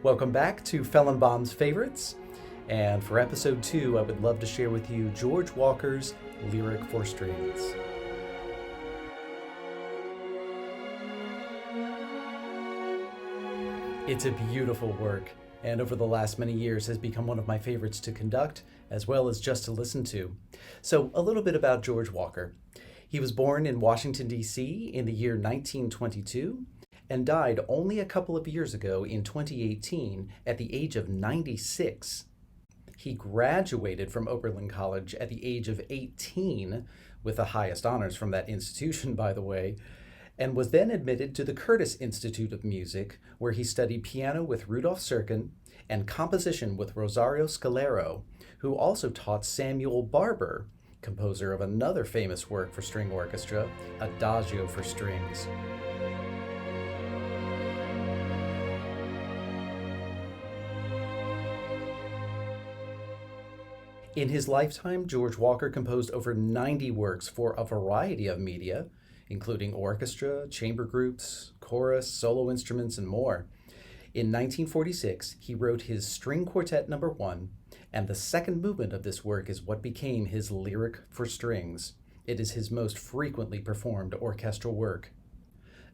Welcome back to Fellenbaum's Favorites. And for episode 2, I would love to share with you George Walker's Lyric for Strings. It's a beautiful work, and over the last many years has become one of my favorites to conduct, as well as just to listen to. So, a little bit about George Walker. He was born in Washington, D.C. in the year 1922, and died only a couple of years ago in 2018 at the age of 96. He graduated from Oberlin College at the age of 18, with the highest honors from that institution, by the way, and was then admitted to the Curtis Institute of Music, where he studied piano with Rudolf Serkin and composition with Rosario Scalero, who also taught Samuel Barber, composer of another famous work for string orchestra, Adagio for Strings. In his lifetime, George Walker composed over 90 works for a variety of media, including orchestra, chamber groups, chorus, solo instruments, and more. In 1946, he wrote his String Quartet No. 1, and the second movement of this work is what became his Lyric for Strings. It is his most frequently performed orchestral work.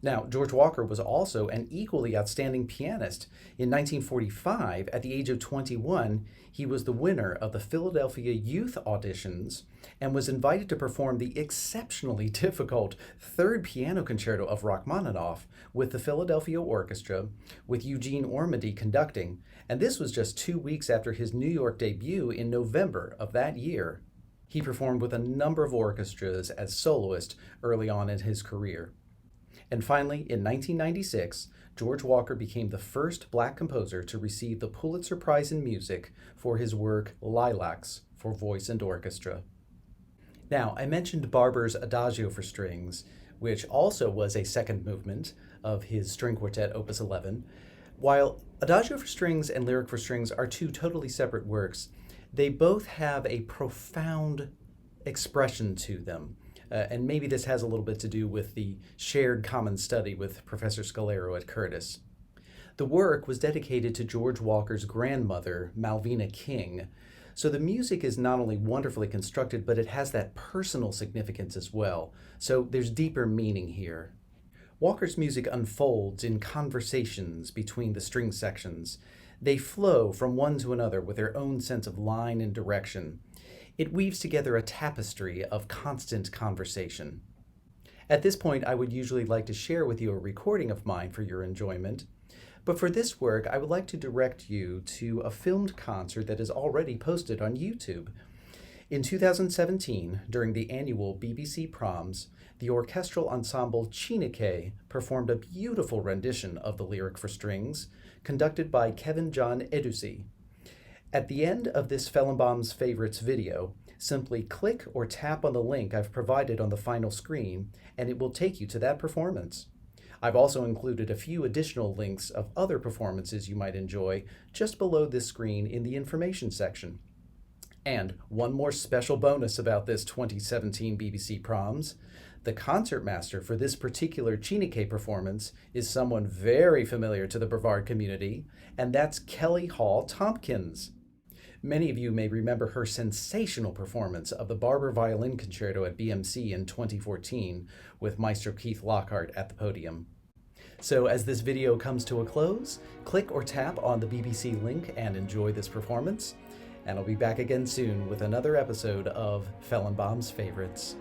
Now, George Walker was also an equally outstanding pianist. In 1945, at the age of 21, he was the winner of the Philadelphia Youth Auditions and was invited to perform the exceptionally difficult Third Piano Concerto of Rachmaninoff with the Philadelphia Orchestra, with Eugene Ormandy conducting, and this was just 2 weeks after his New York debut in November of that year. He performed with a number of orchestras as soloist early on in his career. And finally, in 1996, George Walker became the first black composer to receive the Pulitzer Prize in Music for his work Lilacs for Voice and Orchestra. Now, I mentioned Barber's Adagio for Strings, which also was a second movement of his string quartet, Opus 11. While Adagio for Strings and Lyric for Strings are two totally separate works, they both have a profound expression to them. And maybe this has a little bit to do with the shared common study with Professor Scalero at Curtis. The work was dedicated to George Walker's grandmother, Malvina King. So the music is not only wonderfully constructed, but it has that personal significance as well. So there's deeper meaning here. Walker's music unfolds in conversations between the string sections. They flow from one to another with their own sense of line and direction. It weaves together a tapestry of constant conversation. At this point, I would usually like to share with you a recording of mine for your enjoyment, but for this work, I would like to direct you to a filmed concert that is already posted on YouTube. In 2017, during the annual BBC Proms, the orchestral ensemble Chineke performed a beautiful rendition of the Lyric for Strings, conducted by Kevin John Edusi. At the end of this Fellenbaum's Favorites video, simply click or tap on the link I've provided on the final screen, and it will take you to that performance. I've also included a few additional links of other performances you might enjoy just below this screen in the information section. And one more special bonus about this 2017 BBC Proms. The concertmaster for this particular Chineke performance is someone very familiar to the Brevard community, and that's Kelly Hall Tompkins. Many of you may remember her sensational performance of the Barber Violin Concerto at BMC in 2014 with Maestro Keith Lockhart at the podium. So as this video comes to a close, click or tap on the BBC link and enjoy this performance. And I'll be back again soon with another episode of Fellenbaum's Favorites.